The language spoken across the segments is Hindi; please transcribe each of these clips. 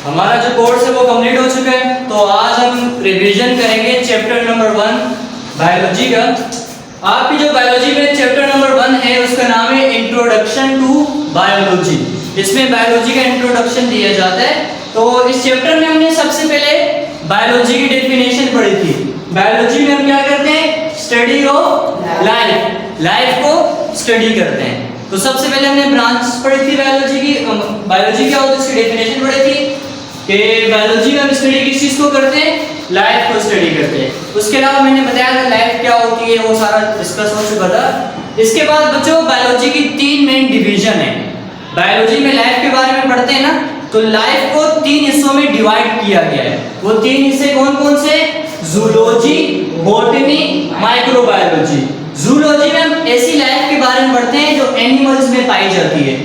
हमारा जो कोर्स है वो कंप्लीट हो चुका है। तो आज हम रिवीजन करेंगे चैप्टर नंबर 1 बायोलॉजी का। आपकी जो बायोलॉजी में चैप्टर नंबर 1 है उसका नाम है इंट्रोडक्शन टू बायोलॉजी। इसमें बायोलॉजी का इंट्रोडक्शन दिया जाता है। तो इस चैप्टर में हमने सबसे पहले बायोलॉजी की डेफिनेशन पढ़ी थी। बायोलॉजी में हम क्या करते हैं? स्टडी ऑफ लाइफ को स्टडी करते हैं। तो सबसे पहले हमने ब्रांच पढ़ी थी बायोलॉजी की। बायोलॉजी क्या होता है इसकी डेफिनेशन पढ़ी थी कि बायोलॉजी में हम स्टडी किस चीज को करते हैं? लाइफ को स्टडी करते हैं। उसके अलावा मैंने बताया था लाइफ क्या होती है, वो सारा डिस्कस हो चुका था। इसके बाद बच्चों बायोलॉजी की 3 मेन डिवीजन है। बायोलॉजी में लाइफ के बारे में पढ़ते हैं ना, तो लाइफ को 3 हिस्सों में डिवाइड किया गया है। वो 3 हिस्से कौन कौन से? Zoology, botany, microbiology. जूलॉजी में हम ऐसी लाइफ के बारे में पढ़ते हैं जो एनिमल्स में पाई जाती है।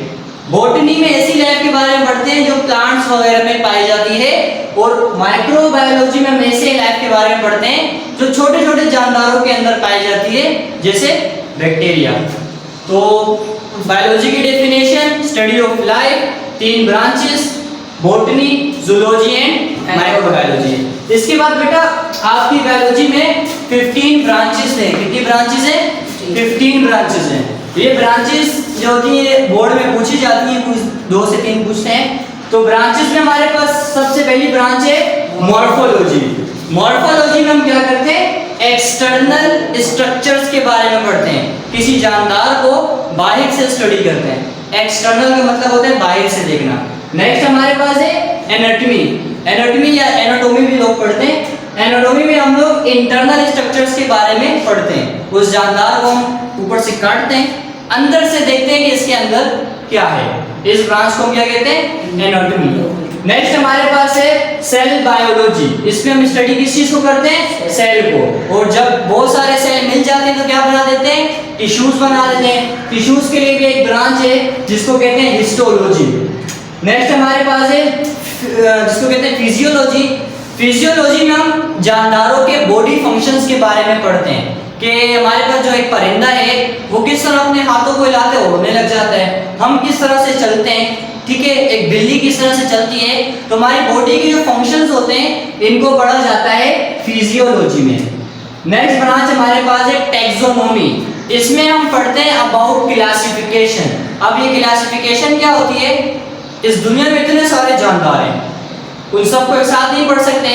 बॉटनी में ऐसी लाइफ के बारे में पढ़ते हैं जो प्लांट्स वगैरह में पाई जाती है। और माइक्रोबायोलॉजी में हम ऐसे लाइफ के बारे में पढ़ते हैं जो छोटे छोटे जानदारों के अंदर पाई जाती है, जैसे बैक्टीरिया। तो बायोलॉजी की definition study of life, 3 branches, botany, zoology and microbiology. इसके बाद बेटा आपकी बायोलॉजी में 15 ब्रांचेस हैं। कितनी ब्रांचेस हैं? 15 ब्रांचेस हैं। ये ब्रांचेस जो होती है बोर्ड में पूछी जाती हैं, कुछ 2 से 3 पूछते हैं। तो ब्रांचेस में हमारे पास सबसे पहली ब्रांच है मॉर्फोलॉजी। मॉर्फोलॉजी में हम क्या करते हैं? एक्सटर्नल स्ट्रक्चर्स के बारे में पढ़ते हैं। किसी जानदार को बाहर से स्टडी करते हैं। एक्सटर्नल का मतलब होता है बाहर से देखना। नेक्स्ट हमारे पास है एनाटॉमी। एनाटॉमी या एनाटॉमी भी लोग पढ़ते हैं। एनाटॉमी में हम लोग इंटरनल स्ट्रक्चर्स के बारे में पढ़ते हैं। उस जानदार को हम ऊपर से काटते हैं, अंदर से देखते हैं कि इसके अंदर क्या है। इस ब्रांच को हम क्या कहते हैं? एनाटॉमी। नेक्स्ट हमारे पास है सेल बायोलॉजी। इसमें हम स्टडी किस चीज को करते हैं? सेल को। और जब बहुत सारे सेल मिल जाते हैं तो क्या बना देते हैं? टिश्यूज बना देते हैं। टिश्यूज के लिए भी एक ब्रांच है जिसको कहते हैं हिस्टोलॉजी। नेक्स्ट हमारे पास है जिसको कहते हैं फिजियोलॉजी। फिजियोलॉजी में हम जानदारों के बॉडी फंक्शंस के बारे में पढ़ते हैं कि हमारे पास जो एक परिंदा है वो किस तरह अपने हाथों को हिलाते हुए उड़ने लग जाता है, हम किस तरह से चलते हैं, ठीक है, एक बिल्ली किस तरह से चलती है। तो हमारी बॉडी के जो फंक्शंस होते हैं इनको पढ़ा जाता है फिजियोलॉजी में। नेक्स्ट ब्रांच हमारे पास है टैक्सोनॉमी। इसमें हम पढ़ते हैं अबाउट क्लासिफिकेशन। अब ये क्लासिफिकेशन क्या होती है? इस दुनिया में इतने सारे जानदार हैं, उन सबको एक साथ नहीं पढ़ सकते,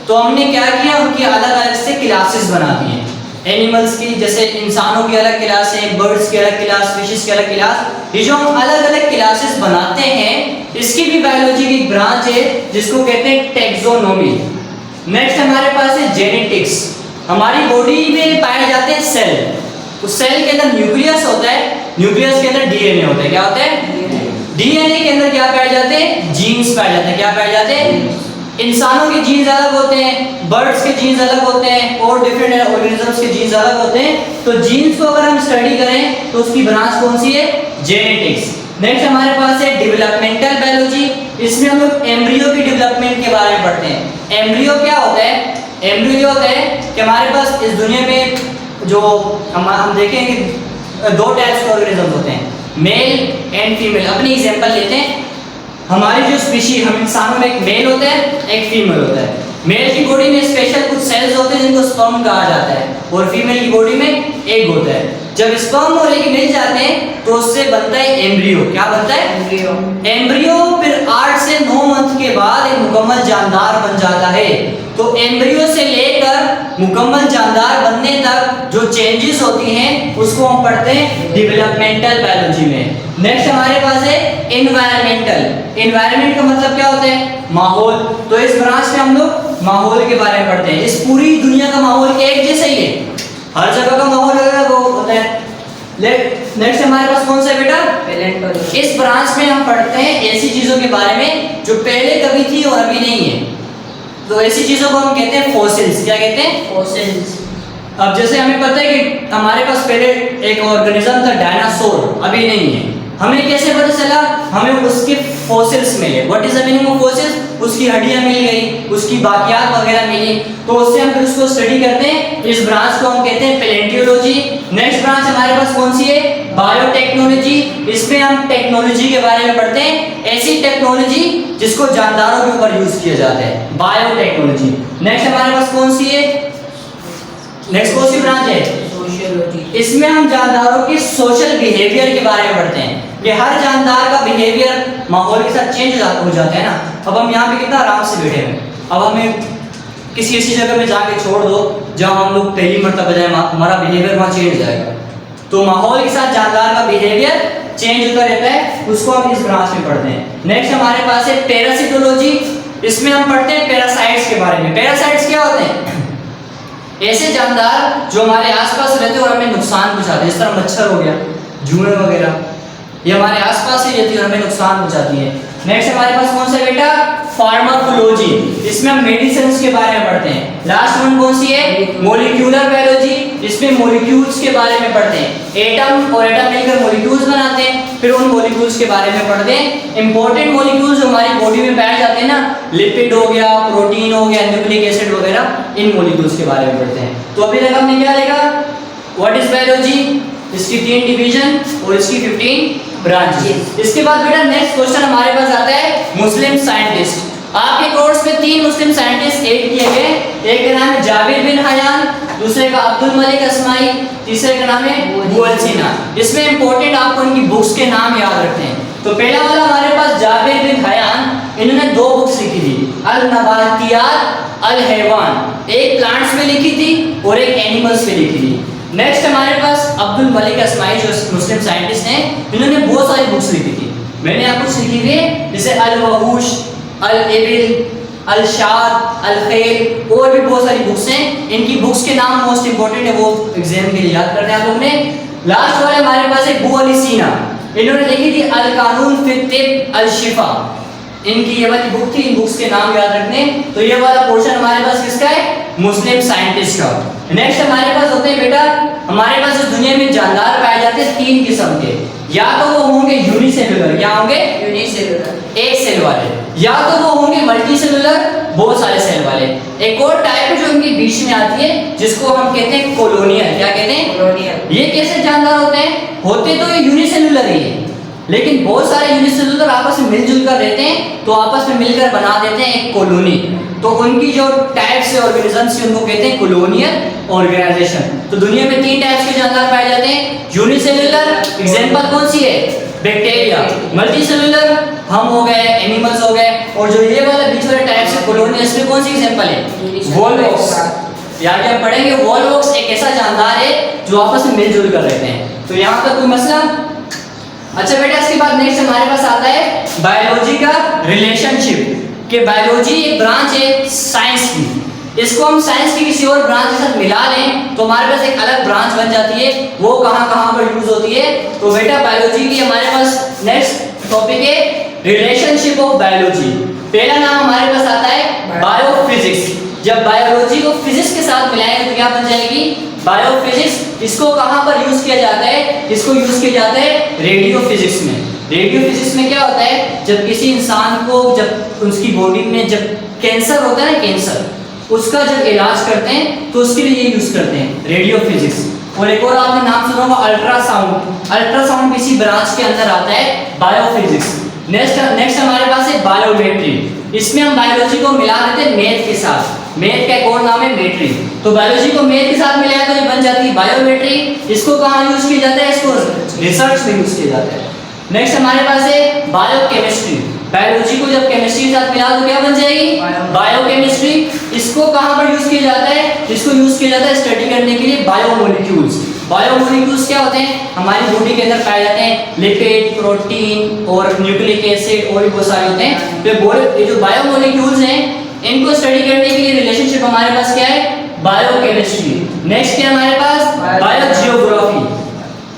तो हमने क्या किया? उनकी अलग अलग से क्लासेस बना दी हैं। एनिमल्स की, जैसे इंसानों की अलग क्लास है, बर्ड्स की अलग क्लास, फिशेस की अलग क्लास। ये जो हम अलग अलग क्लासेस बनाते हैं इसकी भी बायोलॉजी की एक ब्रांच है जिसको कहते हैं टैक्सोनॉमी। नेक्स्ट हमारे पास है जेनेटिक्स। हमारी बॉडी में पाए जाते हैं सेल। उस सेल के अंदर न्यूक्लियस होता है, न्यूक्लियस के अंदर डीएनए होता है। क्या होता है? डीएनए के अंदर क्या पाए जाते हैं? जीन्स पाए जाते हैं। क्या पाए जाते हैं? इंसानों के जीन्स अलग होते हैं, बर्ड्स के जीन्स अलग होते हैं, और डिफरेंट ऑर्गेनिजम्स के जीन्स अलग होते हैं। तो जीन्स को अगर हम स्टडी करें तो उसकी ब्रांच कौन सी है? जेनेटिक्स। नेक्स्ट हमारे पास है डेवलपमेंटल बायोलॉजी। इसमें हम लोग एम्ब्रियो की डेवलपमेंट के बारे में पढ़ते हैं। एम्ब्रियो क्या होता है? एम्ब्रियो होता है कि हमारे पास इस दुनिया में जो हम देखेंगे 2 टाइप्स के ऑर्गेनिज्म होते हैं, मेल एंड फीमेल। अपनी एग्जांपल लेते हैं। हमारी जो स्पीशीज, हम इंसानों में एक मेल होता है, एक फीमेल होता है। मेल की बॉडी में स्पेशल कुछ सेल्स होते हैं जिनको स्पर्म कहा जाता है, और फीमेल की बॉडी में एग होता है। जब स्पर्म और एग मिल जाते हैं तो उससे बनता है एम्ब्रियो। क्या बनता है? एम्ब्रियो। एम्ब्रियो फिर 8 से 9 मंथ के बाद एक मुकम्मल जानदार बन जाता है। तो एम्ब्रियो से लेकर मुकम्मल जानदार बनने तक जो चेंजेस होती हैं उसको हम पढ़ते हैं डेवलपमेंटल बायोलॉजी में। नेक्स्ट हमारे पास है एनवायरमेंटल। एनवायरमेंट का मतलब क्या होता है? माहौल। तो इस ब्रांच में हम लोग माहौल के बारे में पढ़ते हैं। इस पूरी दुनिया का माहौल एक जैसा ही है, हर जगह का माहौल अलग होता है। नेक्स्ट हमारे पास कौन सा है बेटा? पैलेंटोलॉजी। इस ब्रांच में हम पढ़ते हैं ऐसी चीजों के बारे में जो पहले कभी थी और अभी नहीं है। तो ऐसी चीजों को हम कहते हैं फॉसिल्स। क्या कहते हैं? फॉसिल्स। अब जैसे हमें पता है कि हमारे पास पहले एक ऑर्गेनिज्म था डायनासोर, अभी नहीं है। हमें कैसे पता चला? हमें उसके फॉसिल्स मिले। What is the meaning of fossils? उसकी हड्डियां मिल गई, उसकी बाकियात वगैरह मिली, तो उससे हम फिर उसको स्टडी करते हैं। इस ब्रांच को हम कहते हैं पैलेंटियोलॉजी। नेक्स्ट ब्रांच हमारे पास कौन सी है? बायोटेक्नोलॉजी, इसमें हम टेक्नोलॉजी के बारे में पढ़ते हैं, ऐसी टेक्नोलॉजी जिसको जानदारों के ऊपर यूज किया जाता है, बायोटेक्नोलॉजी। नेक्स्ट हमारे पास कौन सी है, नेक्स्ट कौन सी ब्रांच है, सोशियोलॉजी। इसमें हम जानदारों के सोशल बिहेवियर के बारे में पढ़ते हैं कि हर जानदार का बिहेवियर माहौल के साथ चेंज हो जाता है ना। अब हम यहाँ पे कितना आराम से बैठे हैं, अब हमें किसी ऐसी जगह में जाके छोड़ दो जहाँ हम लोग पहली मरतबा जाए, हमारा बिहेवियर वहाँ चेंज हो जाएगा। तो माहौल के साथ जानदार का बिहेवियर चेंज होता रहता है, उसको हम इस ब्रांच में पढ़ते हैं। नेक्स्ट हमारे पास है पैरासिटोलॉजी, इसमें हम पढ़ते हैं पैरासाइट्स के बारे में। पैरासाइट्स क्या होते हैं, ऐसे जानदार जो हमारे आसपास रहते हैं और हमें नुकसान पहुंचाते हैं, इस तरह मच्छर हो गया, जुएं वगैरह, ये हमारे आसपास ही रहती है और हमें नुकसान पहुंचाती है। नेक्स्ट हमारे पास कौन सा बेटा, फार्माकोलॉजी, इसमें हम मेडिसिन के बारे में पढ़ते हैं। लास्ट वन कौन सी है, मॉलिक्यूलर बायोलॉजी, इसमें मॉलिक्यूल्स के बारे में पढ़ते हैं। एटम और एटम मिलकर मॉलिक्यूल्स बनाते हैं, फिर उन मॉलिक्यूल्स के बारे में पढ़ते हैं। इंपॉर्टेंट मॉलिक्यूल्स जो हमारी बॉडी में बैठ जाते हैं ना, लिपिड हो गया, प्रोटीन हो गया, न्यूक्लिक एसिड वगैरह, इन मॉलिक्यूल्स के बारे में पढ़ते हैं। तो अभी तक हमने क्या लिखा, व्हाट इज बायोलॉजी, इसकी 3 डिवीजन और इसकी 15 ब्रांचेस। इसके बाद बेटा नेक्स्ट क्वेश्चन हमारे पास आता है मुस्लिम साइंटिस्ट। आपके कोर्स में 3 मुस्लिम साइंटिस्ट ऐड किए गए, एक का नाम है जाबिर बिन हयान, दूसरे का अब्दुल मलिक अस्माई, तीसरे का नाम है बुअल सीना। इसमें इंपॉर्टेंट आपको इनकी बुक्स के नाम याद रखते हैं। तो पहला वाला हमारे पास जाबिर बिन हयान, इन्होंने 2 बुक्स लिखी थी, अल नबातियात अल हैवान, एक प्लांट्स में लिखी थी और एक एनिमल्स पे लिखी थी। नेक्स्ट हमारे पास अब्दुल मलिक अस्माई जो मुस्लिम साइंटिस्ट हैं, इन्होंने बहुत सारी बुक्स लिखी थी। मैंने आपको कुछ लिखी हुई है, जैसे अल वहूश, अल इबिल, अल शाद, अल खैल, और भी बहुत सारी बुक्स हैं। इनकी बुक्स के नाम मोस्ट इंपोर्टेंट है, वो एग्जाम के लिए याद करने आप लोग ने। लास्ट वाले हमारे पास है बुअल सीना, इन्होंने लिखी थी अल कानून फी तिब अल शिफा, इनकी ये वाली बुक थी, इन बुक्स के नाम याद रखने। तो ये वाला पोर्शन हमारे पास किसका है, मुस्लिम साइंटिस्ट का। नेक्स्ट हमारे पास होते हैं बेटा, हमारे पास इस दुनिया में जानदार पाए जाते हैं 3 किस्म के, या तो वो होंगे यूनिसेलुलर, क्या होंगे, यूनिसेलुलर, एक सेल वाले, या तो वो होंगे मल्टीसेलुलर, बहुत सारे सेल वाले। एक और टाइप जो इनके बीच में आती है जिसको हम कहते हैं कॉलोनियल, क्या कहते हैं, कॉलोनियल। ये कैसे जानदार होते हैं, होते तो ये यूनिसेलुलर ही है, लेकिन बहुत सारे यूनिसेलुलर आपस में मिलजुल कर रहते हैं, तो आपस में मिलकर बना देते हैं एक कॉलोनी। तो उनकी जो टाइप्स है ऑर्गेनिजम्स से, उनको कहते हैं कॉलोनियल ऑर्गेनाइजेशन। तो दुनिया में 3 टाइप्स के जानदार पाए जाते हैं, यूनिसेलुलर, एग्जांपल कौन सी है, बैक्टीरिया, मल्टीसेलुलर, हम हो गए, एनिमल्स हो गए, और जो ये वाला बीच वाले टाइप्स है कॉलोनियल, इसमें कौन सी एग्जांपल है, वॉलवॉक्स। यार क्या पढ़ेंगे, वॉलवॉक्स एक ऐसा जानदार है जो आपस में मिलजुल कर रहते हैं। तो यहाँ पर कोई मसला। अच्छा बेटा, इसके बाद नेक्स्ट हमारे पास आता है बायोलॉजी का रिलेशनशिप, कि बायोलॉजी एक ब्रांच है साइंस की, इसको हम साइंस की किसी और ब्रांच के साथ मिला लें तो हमारे पास एक अलग ब्रांच बन जाती है। वो कहाँ पर यूज होती है, तो बेटा बायोलॉजी की हमारे पास नेक्स्ट टॉपिक है रिलेशनशिप ऑफ बायोलॉजी। पहला नाम हमारे पास आता है बायोफिजिक्स। जब बायोलॉजी को फिजिक्स के साथ मिलाएंगे तो क्या बन जाएगी, बायोफिजिक्स। इसको कहाँ पर यूज किया जाता है, इसको यूज किया जाता है रेडियो फिजिक्स में। रेडियो फिजिक्स में क्या होता है, जब किसी इंसान को, जब उसकी बॉडी में जब कैंसर होता है ना, कैंसर, उसका जब इलाज करते हैं तो उसके लिए ये यूज करते हैं रेडियो फिजिक्स। और एक और आपने नाम सुना होगा अल्ट्रासाउंड, अल्ट्रासाउंड किसी ब्रांच के अंदर आता है बायोफिजिक्स। नेक्स्ट हमारे पास है बायोमेट्री, इसमें हम बायोलॉजी को मिला देते हैं मैथ के साथ। मैथ का एक और नाम है मेट्री। तो बायोलॉजी को मैथ के साथ मिलाया तो ये बन जाती है बायोमेट्री। इसको कहाँ यूज किया जाता है, इसको रिसर्च में यूज किया जाता है। नेक्स्ट हमारे पास है बायोकेमिस्ट्री। बायोलॉजी को जब केमिस्ट्री के साथ मिला तो क्या बन जाएगी, बायोकेमिस्ट्री। इसको कहाँ पर यूज किया जाता है, इसको यूज किया जाता है स्टडी करने के लिए बायोमोलिक्यूल्स। बायोमोलिक्यूल्स क्या होते हैं, हमारी बॉडी के अंदर पाए जाते हैं लिपिड, प्रोटीन और न्यूक्लिक एसिड और भी बहुत सारे होते हैं। तो ये जो बायोमोलिक्यूल्स हैं इनको स्टडी करने के लिए रिलेशनशिप हमारे पास क्या है, बायोकेमिस्ट्री। नेक्स्ट क्या हमारे पास, बायोजियोग्राफी।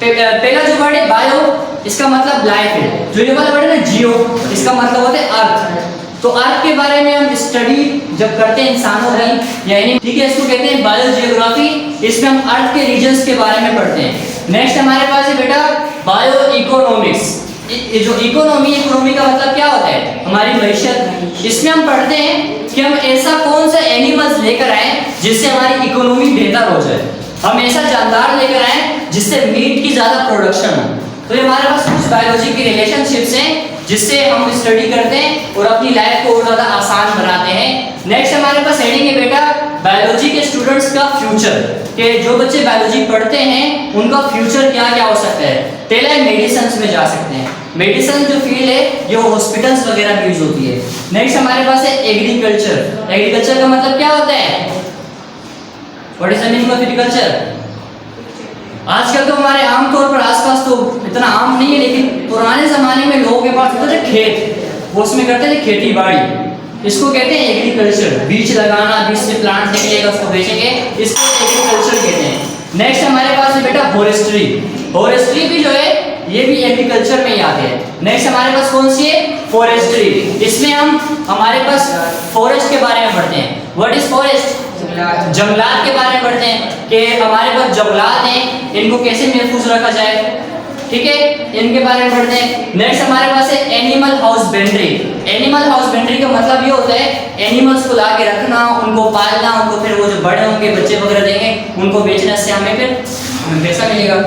पहला जो वर्ड है बायो, इसका मतलब लाइफ है। जो ये वाला वर्ड है ना जियो, इसका मतलब होता है अर्थ। तो अर्थ के बारे में हम स्टडी जब करते हैं इंसानों की, यानी ठीक है, इसको कहते हैं बायोजियोग्राफी। इसमें हम अर्थ के रीजन्स के बारे में पढ़ते हैं। नेक्स्ट हमारे पास है बेटा बायो इकोनॉमिक्स। ये जो इकोनॉमी का मतलब क्या होता है, हमारी मैशत। इसमें हम पढ़ते हैं कि हम ऐसा कौन सा एनिमल्स लेकर आए जिससे हमारी इकोनॉमी बेहतर हो जाए। हम ऐसा जानदार लेकर आए जिससे मीट की ज्यादा प्रोडक्शन हो। तो ये हमारे पास कुछ बायोलॉजी की रिलेशनशिप्स हैं जिससे हम स्टडी करते हैं और अपनी लाइफ को और ज्यादा आसान बनाते हैं। नेक्स्ट हमारे पास हेडिंग है बेटा बायोलॉजी के स्टूडेंट्स का फ्यूचर, कि जो बच्चे बायोलॉजी पढ़ते हैं उनका फ्यूचर क्या क्या हो सकता है। पहले मेडिसिन में जा सकते हैं, मेडिसिन जो फील्ड है ये हॉस्पिटल्स वगैरह में यूज होती है। नेक्स्ट हमारे पास है एग्रीकल्चर। एग्रीकल्चर का मतलब क्या होता है, what is the meaning of agriculture. आजकल तो हमारे आमतौर पर आसपास तो इतना आम नहीं है, लेकिन पुराने जमाने में लोगों के पास होते थे खेत, वो उसमें करते थे खेती बाड़ी, इसको कहते हैं एग्रीकल्चर। बीज लगाना, बीज से प्लांट निकलेगा उसको बेचेंगे, इसको एग्रीकल्चर कहते हैं। नेक्स्ट हमारे पास है बेटा फॉरेस्ट्री। फॉरेस्ट्री भी जो है ये भी एग्रीकल्चर में ही आते हैं। नेक्स्ट हमारे पास कौन सी है, फॉरेस्ट्री। इसमें हम हमारे पास फॉरेस्ट के बारे में पढ़ते हैं। व्हाट इज फॉरेस्ट, जंगलात के बारे में पढ़ते हैं कि हमारे पास जंगलात हैं, इनको कैसे महफूज रखा जाए, ठीक है, इनके बारे में पढ़ते हैं। नेक्स्ट हमारे पास है एनिमल हाउसबेंड्री। एनिमल हाउसबेंड्री का मतलब ये होता है एनिमल्स को लाके रखना, उनको पालना, उनको फिर वो जो बड़े होंगे बच्चे वगैरह देंगे उनको बेचने से हमें फिर पैसा मिलेगा।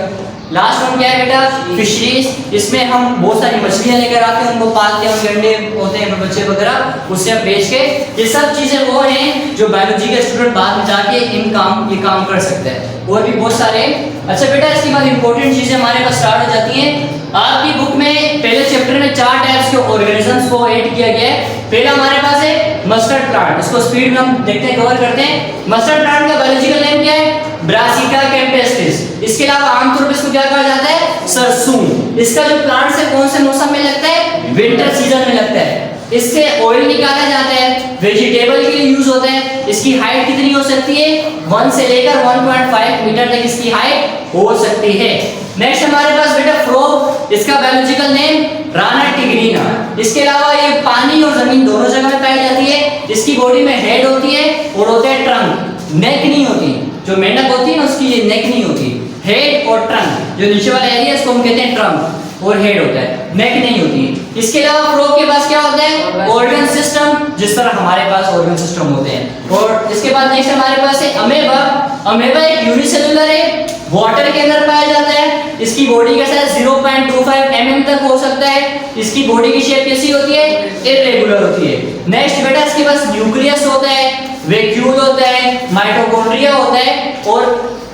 लास्ट वन क्या है बेटा, फिशरीज। इसमें हम बहुत सारी मछलियां लेकर आते हैं, उनको पालते हैं, उनके अंडे होते हैं बच्चे वगैरह, उससे हम बेच के, ये सब चीजें वो हैं जो बायोलॉजी के स्टूडेंट बाद में जाके ये काम कर सकते हैं। और भी बहुत सारे। अच्छा बेटा इसके बाद इंपॉर्टेंट चीजें हमारे पास स्टार्ट हो जाती हैं। आपकी बुक में पहले चैप्टर में 4 टाइप्स के ऑर्गेनिजम्स को ऐड किया गया है। पहला हमारे पास है मस्टर्ड प्लांट, इसको स्पीड में हम देखते हैं, कवर करते हैं। मस्टर्ड प्लांट का बायोलॉजिकल नेम क्या है, ब्रासिका कैम्पेस्टिस। इसके अलावा आमतौर पर इसको क्या कहा जाता है, सरसों। इसका जो प्लांट है कौन से मौसम में लगता है, विंटर सीजन में लगता है। इससे ऑयल निकाला जाता है, वेजिटेबल के लिए यूज होता है। इसकी हाइट कितनी हो सकती है, 1 से लेकर 1.5 मीटर तक इसकी हाइट हो सकती है। नेक्स्ट हमारे पास बेटा फ्रॉग, इसका बायोलॉजिकल नेम राना टिग्रीना। इसके अलावा ये पानी और जमीन दोनों जगह में पाई जाती है। इसकी बॉडी में हेड होती है और होते हैं ट्रंक, नेक नहीं होती। जो मेंढक होती है ना उसकी ये नेक नहीं होती, हेड और ट्रंक, जो नीचे वाला एरिया इसको हम कहते हैं ट्रंक, और हेड होता है, नेक नहीं होती। इसके अलावा फ्रॉग के पास क्या होता है, ऑर्गन सिस्टम, जिस तरह हमारे पास ऑर्गन सिस्टम होते हैं। और इसके बाद नेक्स्ट हमारे पास है अमेबा। अमेबा एक यूनिसेलुलर है, वाटर के अंदर पाया जाता है। इसकी बॉडी का साइज 0.25 mm तक हो सकता है। इसकी बॉडी की शेप कैसी होती है, इरेगुलर होती है। नेक्स्ट बेटा इसके पास न्यूक्लियस होता है, वैक्यूल होता है, माइटोकॉन्ड्रिया होता है, और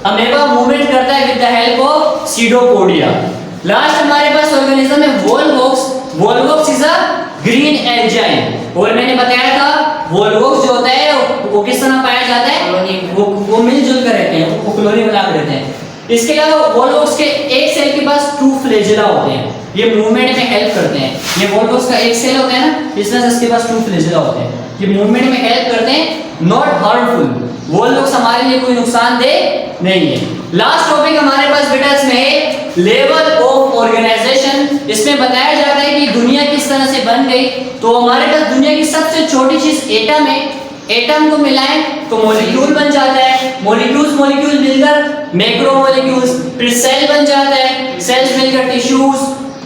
अमेबा मूवमेंट करता है with the help of pseudopodia. Last हमारे पास ऑर्गेनिज्म है volvox. Volvox is a green एल्जाइन। और मैंने बताया था वॉलवॉक्स जो होता है वो किस तरह पाया जाता है, वो मिलजुल कर रहते हैं, वो कॉलोनी बना कर रहते हैं। इसके अलावा वॉलवॉक्स के एक सेल के पास 2 फ्लैजेला होते हैं, ये मूवमेंट में हेल्प करते हैं। ये वॉलवॉक्स का एक सेल होता है ना, इसमें इसके पास 2 फ्लैजेला होते हैं, ये मूवमेंट में हेल्प करते हैं, नॉट हार्मफुल। वॉलवॉक्स हमारे लिए कोई नुकसानदेह नहीं है। लास्ट टॉपिक हमारे पास बेटा इसमें है लेवल ऑफ ऑर्गेनाइजेशन। इसमें बताया जाता है कि दुनिया किस तरह से बन गई। तो हमारे पास दुनिया की सबसे छोटी चीज एटम है। एटम को मिलाएं तो मॉलिक्यूल बन जाता है, मॉलिक्यूल मिलकर मैक्रोमॉलिक्यूल्स, फिर सेल बन जाता है, सेल्स मिलकर टिश्यूज,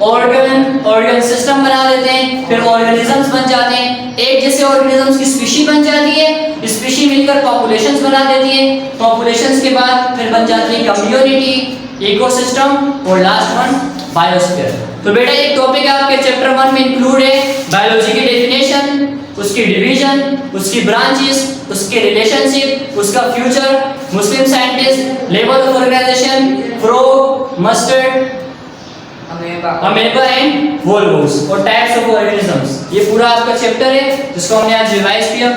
ऑर्गन सिस्टम बना देते हैं, फिर ऑर्गेनिजम्स बन जाते हैं। एक जैसे ऑर्गेनिजम्स की स्पीशी बन जाती है, स्पीशी मिलकर पॉपुलेशंस बना देती है, पॉपुलेशंस के बाद फिर बन जाती है कम्युनिटी, इकोसिस्टम, और लास्ट वन बायोस्फीयर। तो बेटा एक टॉपिक आपके चैप्टर 1 में इंक्लूड है बायोलॉजी की डेफिनेशन, उसकी डिवीजन, उसकी ब्रांचेस, उसके रिलेशनशिप, उसका future, Muslim scientist, level of organisation, frog, mustard, amoeba and volvox, और टाइप्स ऑफ ऑर्गेनिजम्स। ये पूरा आपका चैप्टर है जिसको हमने आज रिवाइज किया।